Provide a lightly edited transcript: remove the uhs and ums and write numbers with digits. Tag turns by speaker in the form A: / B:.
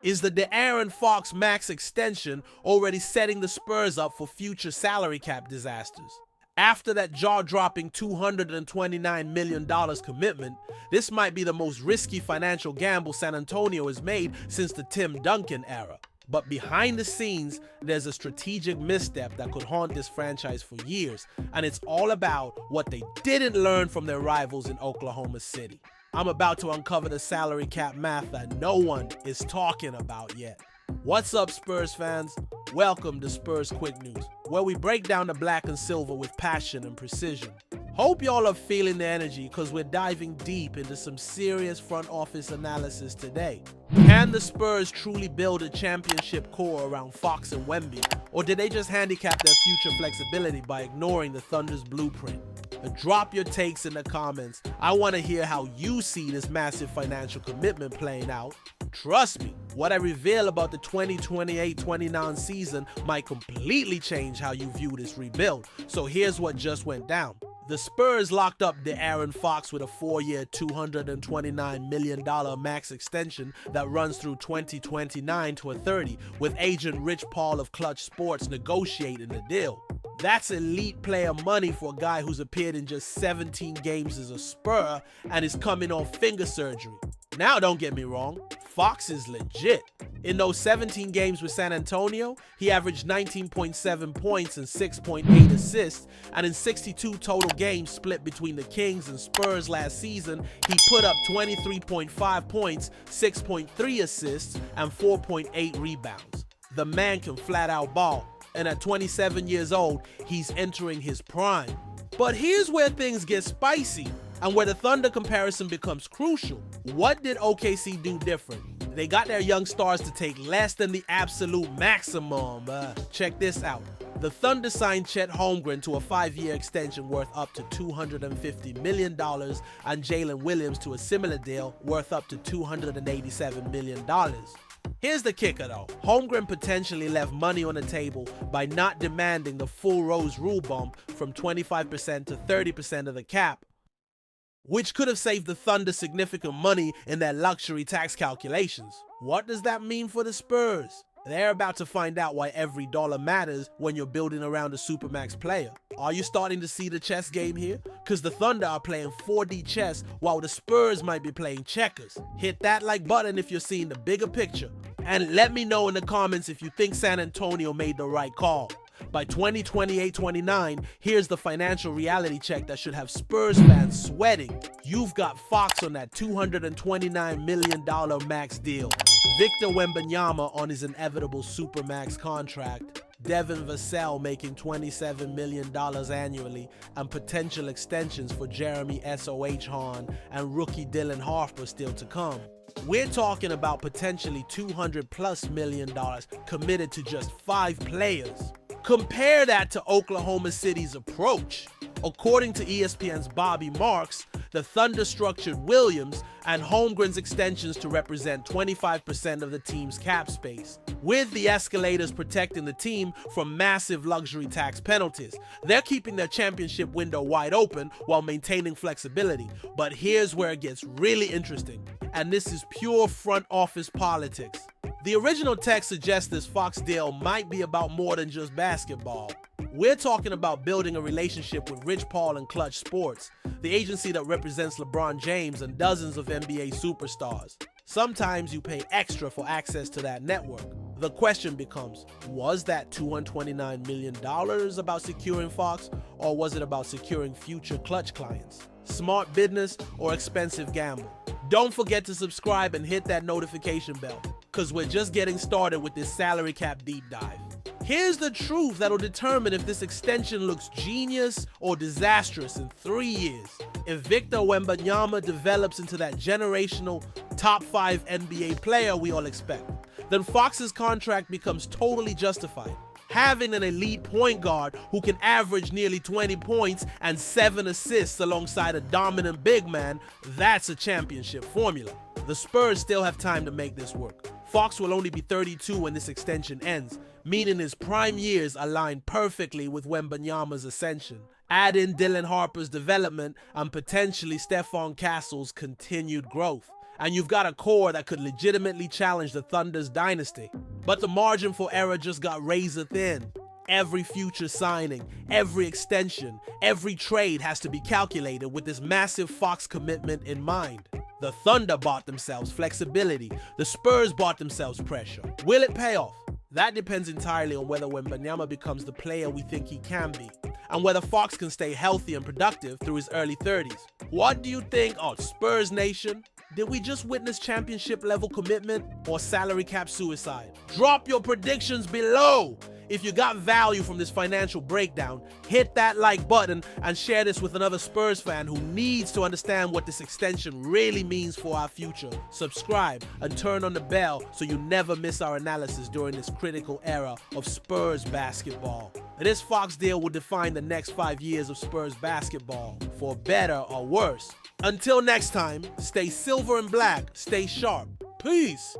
A: Is the De'Aaron Fox max extension already setting the Spurs up for future salary cap disasters? After that jaw-dropping $229 million commitment, this might be the most risky financial gamble San Antonio has made since the Tim Duncan era. But behind the scenes, there's a strategic misstep that could haunt this franchise for years, and it's all about what they didn't learn from their rivals in Oklahoma City. I'm about to uncover the salary cap math that no one is talking about yet. What's up, Spurs fans? Welcome to Spurs Quick News, where we break down the black and silver with passion and precision. Hope y'all are feeling the energy because we're diving deep into some serious front office analysis today. Can the Spurs truly build a championship core around Fox and Wemby, or did they just handicap their future flexibility by ignoring the Thunder's blueprint? Drop your takes in the comments. I want to hear how you see this massive financial commitment playing out. Trust me, what I reveal about the 2028-29 season might completely change how you view this rebuild. So here's what just went down. The Spurs locked up De'Aaron Fox with a 4-year, $229 million max extension that runs through 2029 to 30, with agent Rich Paul of Klutch Sports negotiating the deal. That's elite player money for a guy who's appeared in just 17 games as a Spur and is coming off finger surgery. Now, don't get me wrong, Fox is legit. In those 17 games with San Antonio, he averaged 19.7 points and 6.8 assists, and in 62 total games split between the Kings and Spurs last season, he put up 23.5 points, 6.3 assists, and 4.8 rebounds. The man can flat out ball, and at 27 years old, he's entering his prime. But here's where things get spicy, and where the Thunder comparison becomes crucial. What did OKC do different? They got their young stars to take less than the absolute maximum. Check this out. The Thunder signed Chet Holmgren to a 5-year extension worth up to $250 million and Jalen Williams to a similar deal worth up to $287 million. Here's the kicker though. Holmgren potentially left money on the table by not demanding the full Rose rule bump from 25% to 30% of the cap, which could have saved the Thunder significant money in their luxury tax calculations. What does that mean for the Spurs? They're about to find out why every dollar matters when you're building around a supermax player. Are you starting to see the chess game here? Because the Thunder are playing 4D chess while the Spurs might be playing checkers. Hit that like button if you're seeing the bigger picture. And let me know in the comments if you think San Antonio made the right call. By 2028-29, here's the financial reality check that should have Spurs fans sweating. You've got Fox on that $229 million max deal, Victor Wembanyama on his inevitable supermax contract, Devin Vassell making $27 million annually, and potential extensions for Jeremy Sochan and rookie Dylan Harper still to come. We're talking about potentially $200+ million committed to just 5 players. Compare that to Oklahoma City's approach. According to ESPN's Bobby Marks, the Thunder structured Williams and Holmgren's extensions to represent 25% of the team's cap space, with the escalators protecting the team from massive luxury tax penalties. They're keeping their championship window wide open while maintaining flexibility. But here's where it gets really interesting, and this is pure front office politics. The original text suggests this Fox deal might be about more than just basketball. We're talking about building a relationship with Rich Paul and Klutch Sports, the agency that represents LeBron James and dozens of NBA superstars. Sometimes you pay extra for access to that network. The question becomes, was that $229 million about securing Fox, or was it about securing future Klutch clients? Smart business or expensive gamble? Don't forget to subscribe and hit that notification bell, because we're just getting started with this salary cap deep dive. Here's the truth that'll determine if this extension looks genius or disastrous in 3 years. If Victor Wembanyama develops into that generational top 5 NBA player we all expect, then Fox's contract becomes totally justified. Having an elite point guard who can average nearly 20 points and 7 assists alongside a dominant big man, that's a championship formula. The Spurs still have time to make this work. Fox will only be 32 when this extension ends, meaning his prime years align perfectly with Wembanyama's ascension. Add in Dylan Harper's development and potentially Stephon Castle's continued growth, and you've got a core that could legitimately challenge the Thunder's dynasty. But the margin for error just got razor thin. Every future signing, every extension, every trade has to be calculated with this massive Fox commitment in mind. The Thunder bought themselves flexibility. The Spurs bought themselves pressure. Will it pay off? That depends entirely on whether Wembanyama becomes the player we think he can be, and whether Fox can stay healthy and productive through his early 30s. What do you think? Oh, Spurs Nation? Did we just witness championship level commitment or salary cap suicide? Drop your predictions below. If you got value from this financial breakdown, hit that like button and share this with another Spurs fan who needs to understand what this extension really means for our future. Subscribe and turn on the bell so you never miss our analysis during this critical era of Spurs basketball. This Fox deal will define the next 5 years of Spurs basketball, for better or worse. Until next time, stay silver and black, stay sharp. Peace.